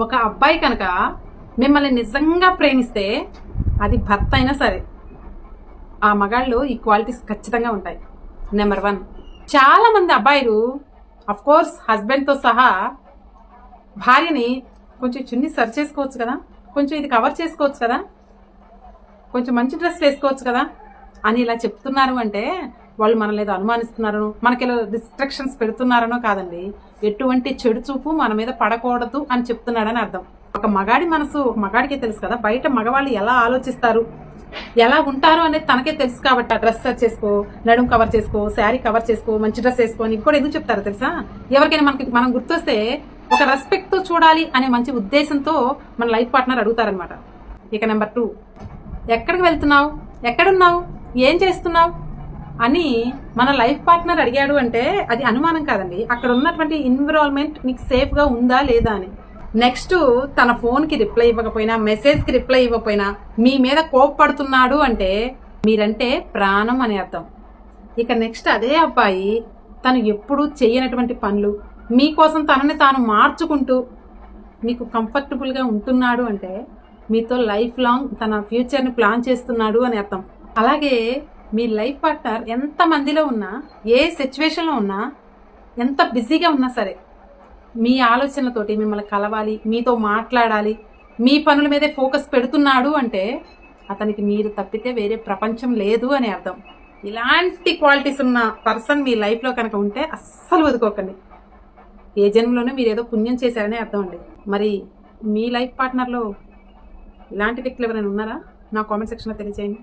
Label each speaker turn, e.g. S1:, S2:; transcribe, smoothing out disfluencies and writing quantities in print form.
S1: ఒక అబ్బాయి కనుక మిమ్మల్ని నిజంగా ప్రేమిస్తే అది భర్త అయినా సరే ఆ మగాళ్ళు ఈ క్వాలిటీస్ ఖచ్చితంగా ఉంటాయి. నెంబర్ 1, చాలా మంది అబ్బాయిలు అఫ్ కోర్స్ హస్బెండ్తో సహా భార్యని కొంచెం చున్నీ సరి చేసుకోవచ్చు కదా, కొంచెం ఇది కవర్ చేసుకోవచ్చు కదా, కొంచెం మంచి డ్రెస్ వేసుకోవచ్చు కదా అని ఇలా చెప్తున్నారు అంటే వాళ్ళు మనల్ని ఏదో అనుమానిస్తున్నారనో, మనకి ఇలా రిస్ట్రిక్షన్స్ పెడుతున్నారనో కాదండి. ఎటువంటి చెడు చూపు మన మీద పడకూడదు అని చెప్తున్నాడని అర్థం. ఒక మగాడి మనసు ఒక మగాడికే తెలుసు కదా, బయట మగవాళ్ళు ఎలా ఆలోచిస్తారు, ఎలా ఉంటారు అనేది తనకే తెలుసు. కాబట్టి ఆ డ్రెస్ సెట్ చేసుకో, నడుము కవర్ చేసుకో, శారీ కవర్ చేసుకో, మంచి డ్రెస్ వేసుకో అని కూడా ఎందుకు చెప్తారు తెలుసా? ఎవరికైనా మనం గుర్తొస్తే ఒక రెస్పెక్ట్ తో చూడాలి అనే మంచి ఉద్దేశంతో మన లైఫ్ పార్ట్నర్ అడుగుతారనమాట. ఇక నెంబర్ 2, ఎక్కడికి వెళ్తున్నావు, ఎక్కడున్నావు, ఏం చేస్తున్నావు అని మన లైఫ్ పార్ట్నర్ అడిగాడు అంటే అది అనుమానం కాదండి, అక్కడ ఉన్నటువంటి ఎన్విరాన్మెంట్ నీకు సేఫ్ గా ఉందా లేదా అని. నెక్స్ట్, తన ఫోన్ కి రిప్లై ఇవ్వకపోయినా, మెసేజ్ కి రిప్లై ఇవ్వకపోయినా మీ మీద కోపపడుతున్నాడు అంటే మీరంటే ప్రాణం అని అర్థం. ఇక నెక్స్ట్, అదే అబ్బాయి తను ఎప్పుడూ చేయనటువంటి పనులు మీకోసం తనని తాను మార్చుకుంటూ మీకు కంఫర్టబుల్ గా ఉంటున్నాడు అంటే మీతో లైఫ్ లాంగ్ తన ఫ్యూచర్ ని ప్లాన్ చేస్తున్నాడు అని అర్థం. అలాగే మీ లైఫ్ పార్ట్నర్ ఎంత మందిలో ఉన్నా, ఏ సిచ్యువేషన్ లో ఉన్నా, ఎంత బిజీగా ఉన్నా సరే మీ ఆలోచనలతోటి మిమ్మల్ని కలవాలి, మీతో మాట్లాడాలి, మీ పనుల మీదే ఫోకస్ పెడుతున్నాడు అంటే అతనికి మీరు తప్పితే వేరే ప్రపంచం లేదు అని అర్థం. ఇలాంటి క్వాలిటీస్ ఉన్న పర్సన్ మీ లైఫ్ లో కనుక ఉంటే అస్సలు వదుకోకండి. ఏ జన్మలోనే మీరు ఏదో పుణ్యం చేశారనే అర్థం అండి. మరి మీ లైఫ్ పార్ట్నర్లో ఇలాంటి వ్యక్తులు ఎవరైనా ఉన్నారా? నా కామెంట్ సెక్షన్లో తెలియజేయండి.